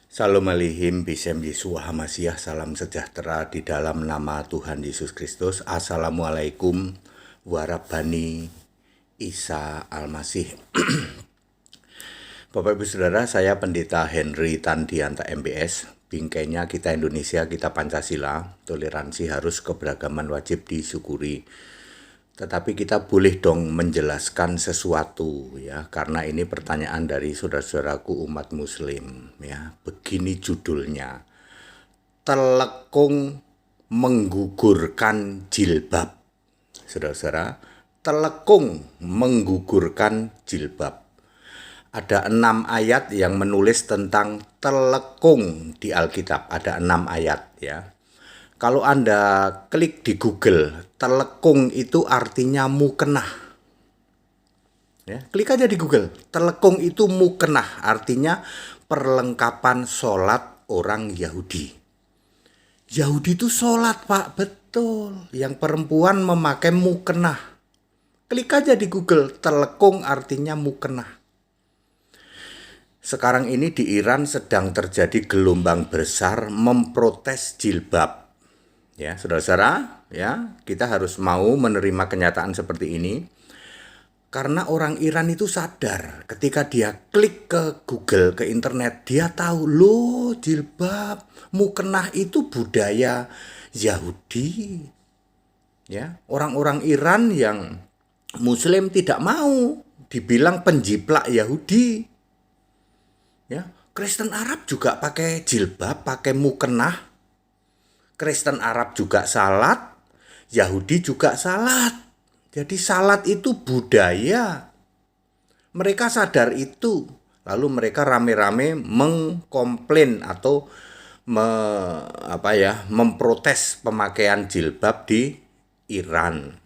Salam alihim bisem Yesua Hamasiah, salam sejahtera di dalam nama Tuhan Yesus Kristus. Assalamualaikum warabani Isa Al-Masih. Bapak Ibu Saudara, saya Pendeta Henry Tandianta MBS. Bingkainya kita Indonesia, kita Pancasila. Toleransi harus, keberagaman wajib disyukuri. Tetapi kita boleh dong menjelaskan sesuatu ya, karena ini pertanyaan dari saudara-saudaraku umat muslim ya. Begini judulnya: telekung menggugurkan jilbab. Saudara-saudara, telekung menggugurkan jilbab. Ada 6 ayat yang menulis tentang telekung di Alkitab. Ada 6 ayat ya. Kalau Anda klik di Google, telekung itu artinya mukenah. Ya, klik aja di Google, telekung itu mukenah, artinya perlengkapan sholat orang Yahudi. Yahudi itu sholat, Pak, betul. Yang perempuan memakai mukenah. Klik aja di Google, telekung artinya mukenah. Sekarang ini di Iran sedang terjadi gelombang besar memprotes jilbab. Ya, saudara-saudara, ya, kita harus mau menerima kenyataan seperti ini. Karena orang Iran itu sadar ketika dia klik ke Google, ke internet, dia tahu, loh, jilbab, mukenah itu budaya Yahudi. Ya, orang-orang Iran yang Muslim tidak mau dibilang penjiplak Yahudi. Ya, Kristen Arab juga pakai jilbab, pakai mukenah. Kristen Arab juga salat, Yahudi juga salat. Jadi salat itu budaya. Mereka sadar itu. Lalu mereka rame-rame mengkomplain atau memprotes pemakaian jilbab di Iran.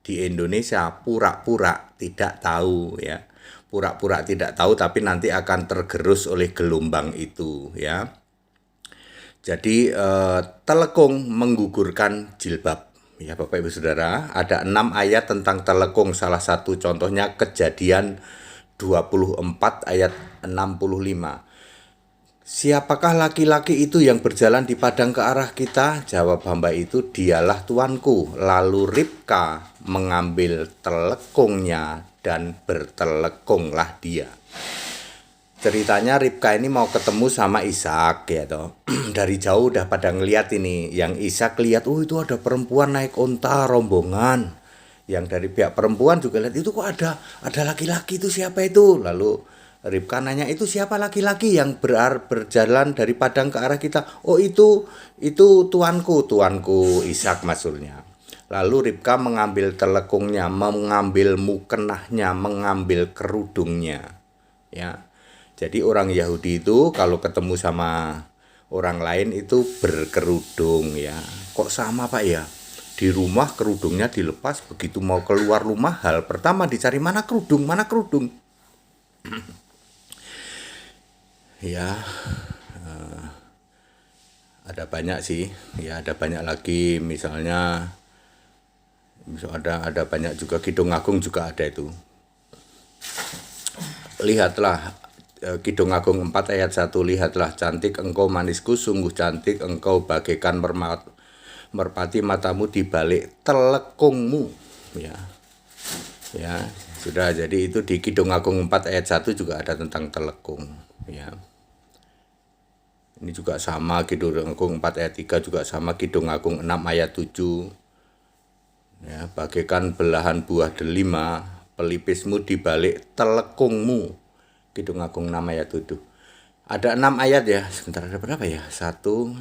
Di Indonesia pura-pura tidak tahu ya. Pura-pura tidak tahu, tapi nanti akan tergerus oleh gelombang itu ya. Jadi telekung menggugurkan jilbab. Ya Bapak Ibu Saudara, ada 6 ayat tentang telekung. Salah satu contohnya Kejadian 24 ayat 65. Siapakah laki-laki itu yang berjalan di padang ke arah kita? Jawab hamba itu, dialah tuanku. Lalu Ribka mengambil telekungnya dan bertelekunglah dia. Ceritanya Ribka ini mau ketemu sama Ishak ya toh. Dari jauh udah pada ngeliat ini. Yang Ishak lihat, oh itu ada perempuan naik unta rombongan. Yang dari pihak perempuan juga lihat, itu kok ada laki-laki, itu siapa itu? Lalu Ribka nanya, itu siapa laki-laki yang berjalan dari padang ke arah kita? Oh itu tuanku Ishak maksudnya. Lalu Ribka mengambil telekungnya, mengambil mukenahnya, mengambil kerudungnya. Ya. Jadi orang Yahudi itu kalau ketemu sama orang lain itu berkerudung ya. Kok sama Pak ya? Di rumah kerudungnya dilepas, begitu mau keluar rumah hal pertama dicari mana kerudung. Ya, ada banyak sih. Ya, ada banyak lagi, misalnya ada banyak juga, Kidung Agung juga ada itu. Lihatlah Kidung Agung 4 ayat 1, lihatlah cantik engkau manisku, sungguh cantik engkau bagaikan merpati matamu di balik telekungmu. Ya, sudah, jadi itu di Kidung Agung 4 ayat 1 juga ada tentang telekung. Ya. Ini juga sama, Kidung Agung 4 ayat 3 juga sama, Kidung Agung 6 ayat 7. Ya, bagaikan belahan buah delima, pelipismu di balik telekungmu. Kidung Agung 6 ayat 7. Ada 6 ayat ya. Sebentar, ada berapa ya? 1,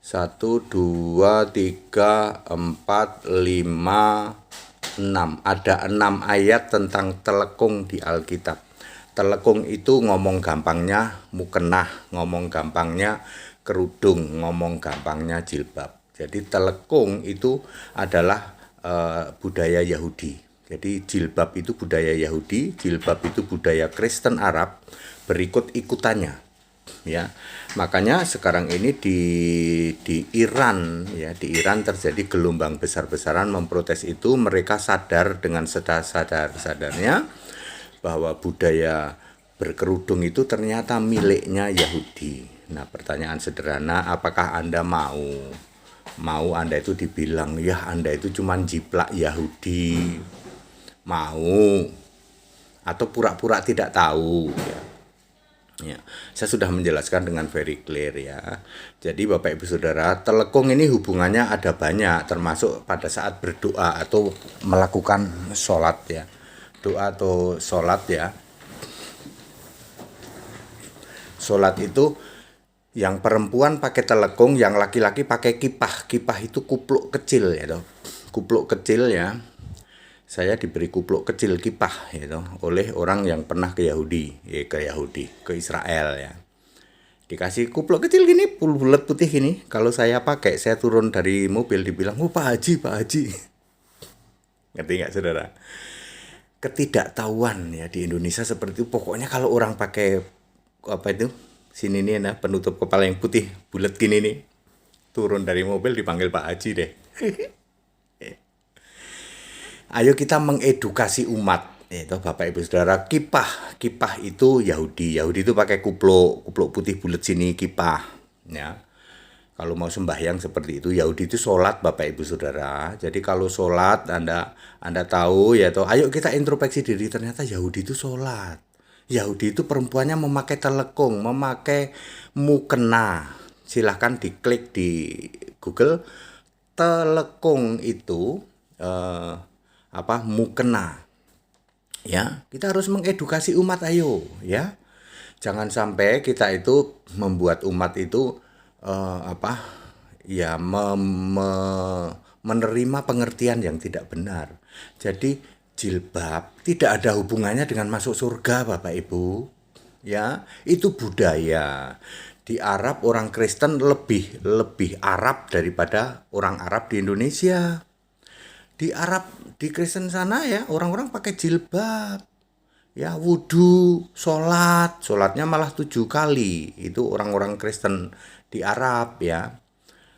2, 3, 4, 5, 6. Ada 6 ayat tentang telekung di Alkitab. Telekung itu ngomong gampangnya mukenah, ngomong gampangnya kerudung, ngomong gampangnya jilbab. Jadi telekung itu adalah budaya Yahudi. Jadi jilbab itu budaya Yahudi, jilbab itu budaya Kristen Arab, berikut-ikutannya. Ya, makanya sekarang ini di Iran ya, di Iran terjadi gelombang besar-besaran memprotes itu. Mereka sadar dengan sadar-sadarnya bahwa budaya berkerudung itu ternyata miliknya Yahudi. Nah, pertanyaan sederhana, apakah Anda mau Anda itu dibilang, ya Anda itu cuman jiplak Yahudi? Mau? Atau pura-pura tidak tahu? Ya. Ya, saya sudah menjelaskan dengan very clear ya. Jadi Bapak Ibu Saudara, telekung ini hubungannya ada banyak, termasuk pada saat berdoa atau melakukan sholat ya. Doa atau sholat ya. Sholat itu yang perempuan pakai telekung, yang laki-laki pakai kipah. Kipah itu kupluk kecil ya toh. Kupluk kecil ya. Saya diberi kupluk kecil kipah gitu oleh orang yang pernah ke Israel ya. Dikasih kupluk kecil gini, bulat putih gini. Kalau saya pakai, saya turun dari mobil dibilang, "Oh, Pak Haji." Ngerti nggak saudara? Ketidaktahuan ya di Indonesia seperti itu. Pokoknya kalau orang pakai apa itu? Sini nih nah, penutup kepala yang putih, bulat gini nih. Turun dari mobil dipanggil Pak Haji deh. Ayo kita mengedukasi umat, itu Bapak Ibu Saudara. Kipah itu Yahudi itu pakai kupluk putih bulat sini kipah, ya. Kalau mau sembahyang seperti itu, Yahudi itu sholat Bapak Ibu Saudara. Jadi kalau sholat Anda tahu ya toh, ayo kita introspeksi diri, ternyata Yahudi itu sholat. Yahudi itu perempuannya memakai telekung, memakai mukena. Silahkan diklik di Google, telekung itu mukena ya. Kita harus mengedukasi umat, ayo ya, jangan sampai kita itu membuat umat itu menerima pengertian yang tidak benar. Jadi jilbab tidak ada hubungannya dengan masuk surga Bapak Ibu ya, itu budaya. Di Arab orang Kristen lebih Arab daripada orang Arab di Indonesia. Di Arab, di Kristen sana ya, orang-orang pakai jilbab. Ya, wudhu, sholatnya malah 7 kali. Itu orang-orang Kristen di Arab ya.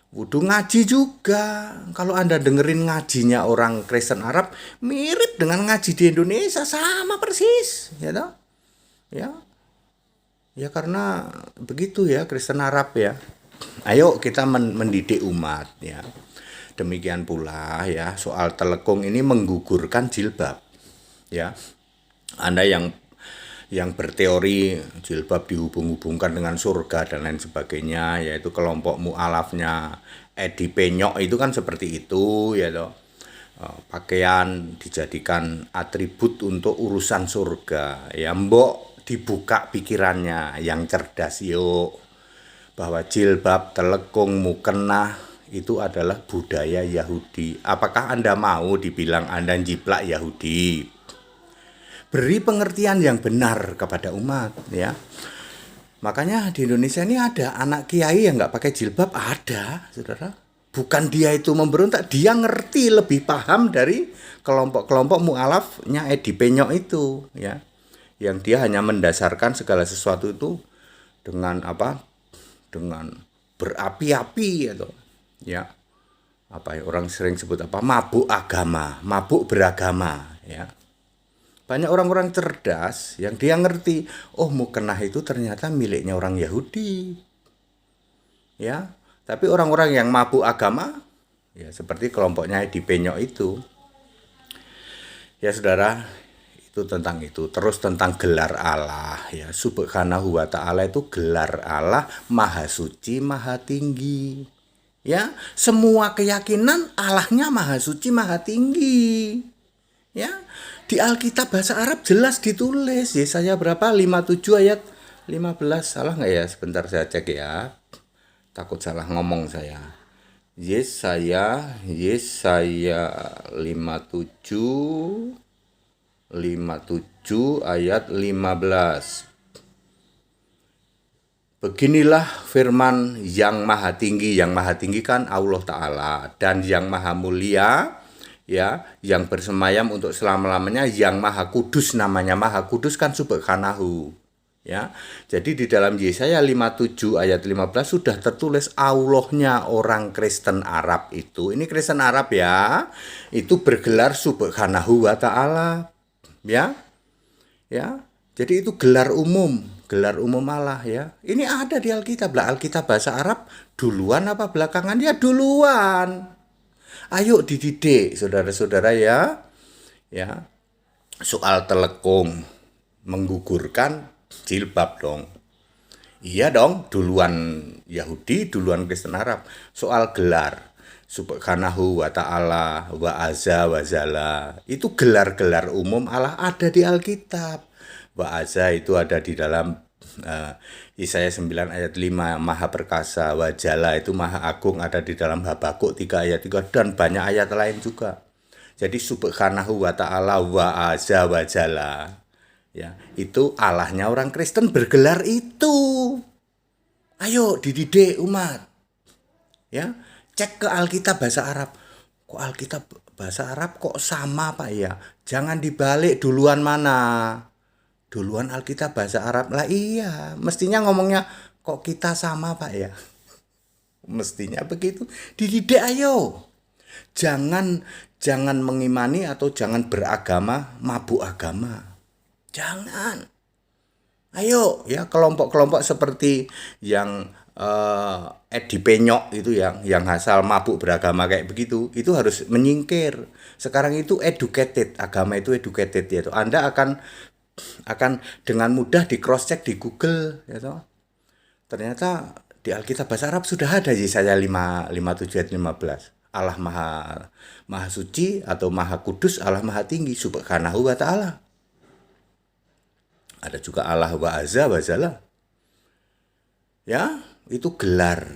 Wudhu, ngaji juga. Kalau Anda dengerin ngajinya orang Kristen Arab, mirip dengan ngaji di Indonesia, sama persis. Ya toh? Ya. Ya karena begitu ya Kristen Arab ya. Ayo kita mendidik umat ya. Demikian pula ya, soal telekung ini menggugurkan jilbab ya. Anda yang berteori jilbab dihubung-hubungkan dengan surga dan lain sebagainya, yaitu kelompok mu'alafnya Edi Penyok itu kan seperti itu ya toh. Pakaian dijadikan atribut untuk urusan surga ya. Mbok dibuka pikirannya yang cerdas yuk, bahwa jilbab, telekung, mukena itu adalah budaya Yahudi. Apakah Anda mau dibilang Anda jiplak Yahudi? Beri pengertian yang benar kepada umat ya. Makanya di Indonesia ini ada anak kiai yang nggak pakai jilbab, ada saudara. Bukan dia itu memberontak, dia ngerti, lebih paham dari kelompok-kelompok mu'alafnya Edi Penyok itu ya. Yang dia hanya mendasarkan segala sesuatu itu dengan dengan berapi-api atau ya orang sering sebut mabuk agama, mabuk beragama ya. Banyak orang-orang cerdas yang dia ngerti, oh mukena itu ternyata miliknya orang Yahudi ya. Tapi orang-orang yang mabuk agama ya seperti kelompoknya Edi Penyok itu ya saudara, itu tentang itu. Terus tentang gelar Allah ya, subhanahu wa ta'ala itu gelar Allah, maha suci, maha tinggi ya. Semua keyakinan Allahnya maha suci, maha tinggi ya. Di Alkitab bahasa Arab jelas ditulis, Yesaya berapa? 57 ayat 15. Salah nggak ya? Sebentar saya cek ya, takut salah ngomong saya. Yesaya 57 ayat 15. Beginilah firman yang maha tinggi kan Allah Ta'ala, dan yang maha mulia ya, yang bersemayam untuk selama-lamanya, yang maha kudus, namanya maha kudus kan subhanahu ya. Jadi di dalam Yesaya 57 ayat 15 sudah tertulis Allahnya orang Kristen Arab itu. Ini Kristen Arab ya, itu bergelar subhanahu wa ta'ala ya. Ya. Jadi itu gelar umum Allah ya. Ini ada di Alkitab lah. Alkitab bahasa Arab duluan apa belakangan? Ya duluan. Ayo dididik saudara-saudara ya. Ya, soal telekung menggugurkan jilbab dong. Iya dong, duluan Yahudi, duluan Kristen Arab. Soal gelar, subhanahu wa ta'ala, wa azza wa jalla. Itu gelar-gelar umum Allah ada di Alkitab. Wa azza itu ada di dalam Yesaya 9 ayat 5, maha perkasa. Wa jalla itu maha agung, ada di dalam Habakuk 3 ayat 3, dan banyak ayat lain juga. Jadi subhanahu wa ta'ala wa azza wa jalla. Ya, itu Allahnya orang Kristen bergelar itu. Ayo dididik umat. Ya, cek ke Alkitab bahasa Arab. Kok Alkitab bahasa Arab kok sama Pak ya? Jangan dibalik, duluan mana? Duluan Alkitab bahasa Arab. Lah iya, mestinya ngomongnya kok kita sama Pak ya? Mestinya begitu. Dididik ayo. Jangan mengimani atau jangan beragama mabuk agama. Jangan. Ayo ya, kelompok-kelompok seperti yang Edi Penyok itu yang asal mabuk beragama kayak begitu, itu harus menyingkir. Sekarang itu educated, agama itu educated ya. Anda akan dengan mudah di cross check di Google ya toh. Ternyata di Alkitab bahasa Arab sudah ada Yesaya 57 ayat 15. Allah maha suci atau maha kudus, Allah maha tinggi subhanahu wa ta'ala. Ada juga Allah wa azza wa jalla. Ya, itu gelar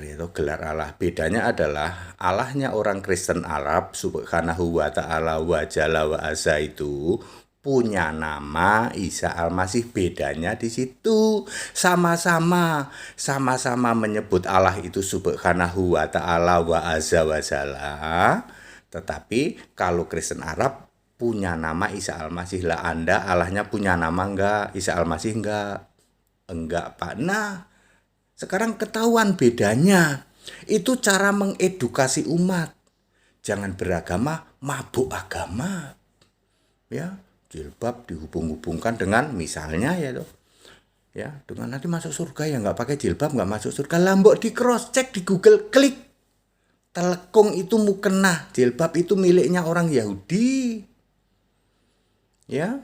Allah. Bedanya adalah Allahnya orang Kristen Arab subhanahu wa ta'ala wa jalla wa azza itu punya nama Isa Al-Masih. Bedanya di situ. Sama-sama menyebut Allah itu subhanahu wa ta'ala wa azza wa jalla. Tetapi kalau Kristen Arab punya nama Isa Al-Masih. Lah Anda Allahnya punya nama enggak? Isa Al-Masih enggak? Enggak Pak. Nah, sekarang ketahuan bedanya. Itu cara mengedukasi umat. Jangan beragama mabuk agama. Ya, jilbab dihubung-hubungkan dengan misalnya ya toh. Ya, dengan nanti masuk surga ya enggak pakai jilbab enggak masuk surga. Lambok di cross check di Google, klik. Telekung itu mukena, jilbab itu miliknya orang Yahudi. Ya,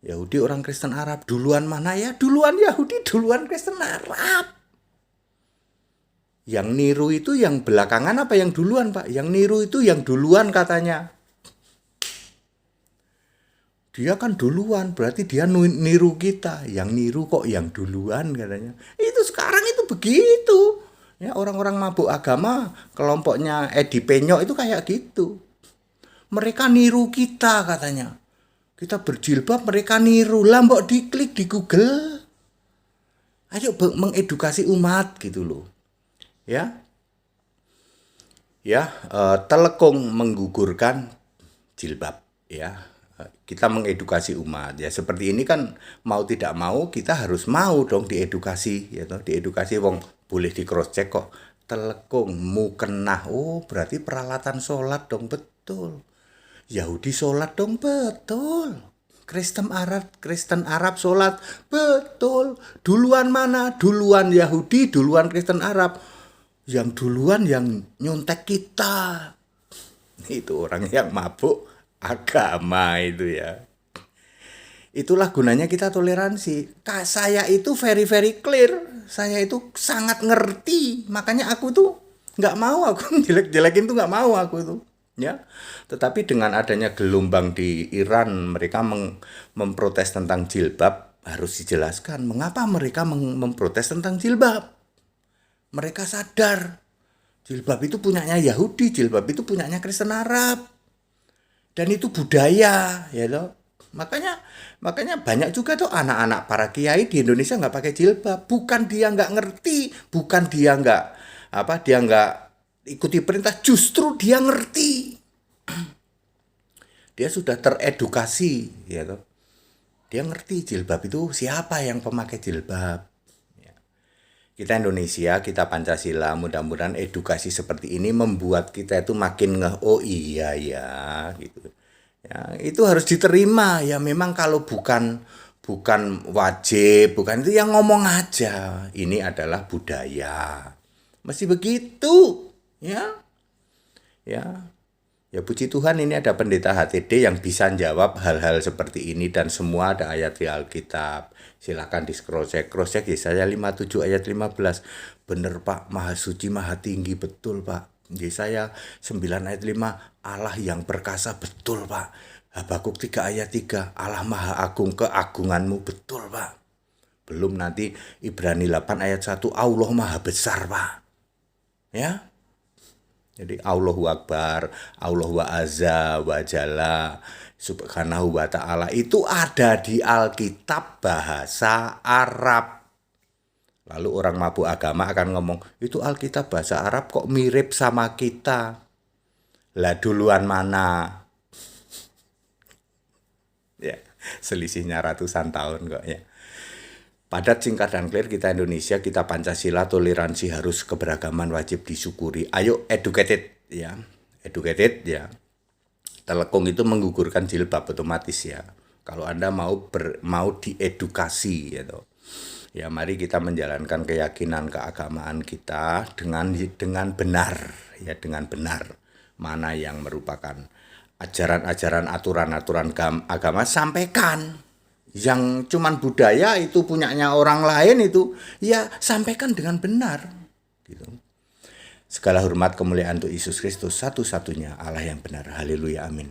Yahudi orang Kristen Arab. Duluan mana ya? Duluan Yahudi, duluan Kristen Arab. Yang niru itu yang belakangan apa yang duluan Pak? Yang niru itu yang duluan katanya. Dia kan duluan, berarti dia niru kita. Yang niru kok yang duluan katanya. Itu sekarang itu begitu. Ya, orang-orang mabuk agama, kelompoknya Edi Penyok itu kayak gitu. Mereka niru kita katanya. Kita berjilbab, mereka niru. Lambok diklik di Google. Ayo mengedukasi umat gitu loh. Ya. Ya, telekung menggugurkan jilbab ya. Kita mengedukasi umat ya. Seperti ini kan mau tidak mau kita harus mau dong diedukasi ya toh. Diedukasi wong boleh di cross check kok. Telekung mukenah. Oh, berarti peralatan sholat dong, betul. Yahudi sholat dong, betul. Kristen Arab sholat, betul. Duluan mana? Duluan Yahudi, duluan Kristen Arab. Yang duluan yang nyontek kita. Itu orang yang mabuk agama itu ya. Itulah gunanya kita toleransi. Saya itu very clear. Saya itu sangat ngerti. Makanya aku tuh nggak mau, aku jelek-jelekin tuh nggak mau aku tuh. Ya, tetapi dengan adanya gelombang di Iran, mereka memprotes tentang jilbab, harus dijelaskan mengapa mereka memprotes tentang jilbab. Mereka sadar jilbab itu punyanya Yahudi, jilbab itu punyanya Kristen Arab, dan itu budaya, ya loh. Makanya banyak juga tuh anak-anak para kiai di Indonesia nggak pakai jilbab. Bukan dia nggak ngerti, bukan dia nggak ikuti perintah, justru dia ngerti. Dia sudah teredukasi, ya toh. Dia ngerti jilbab itu siapa yang pemakai jilbab. Ya. Kita Indonesia, kita Pancasila, mudah-mudahan edukasi seperti ini membuat kita itu makin oh iya ya, gitu. Ya, itu harus diterima ya. Memang kalau bukan bukan wajib, bukan itu, yang ngomong aja. Ini adalah budaya. Mesti begitu, ya. Ya. Ya puji Tuhan ini ada pendeta HTD yang bisa jawab hal-hal seperti ini dan semua ada ayat di Alkitab. Silakan di cross-check Yesaya 57 ayat 15. Bener Pak, Maha Suci, Maha Tinggi, betul Pak. Yesaya 9 ayat 5, Allah yang perkasa, betul Pak. Habakuk 3 ayat 3, Allah Maha Agung, keagunganmu, betul Pak. Belum nanti Ibrani 8 ayat 1, Allah Maha Besar Pak. Ya. Jadi Allahu Akbar, Allahu Azza wa Jalla, Subhanahu wa Ta'ala itu ada di Alkitab bahasa Arab. Lalu orang mabuk agama akan ngomong, itu Alkitab bahasa Arab kok mirip sama kita. Lah duluan mana? Ya, selisihnya ratusan tahun kok ya. Padat, singkat, dan clear, kita Indonesia, kita Pancasila, toleransi, harus keberagaman, wajib disyukuri. Ayo educated ya, educated ya. Telekung itu menggugurkan jilbab otomatis ya. Kalau Anda mau diedukasi gitu. Ya mari kita menjalankan keyakinan keagamaan kita dengan benar ya, dengan benar. Mana yang merupakan ajaran-ajaran, aturan-aturan agama, sampaikan. Yang cuman budaya itu punyanya orang lain itu ya sampaikan dengan benar gitu. Segala hormat kemuliaan untuk Yesus Kristus, satu-satunya Allah yang benar. Haleluya, amin.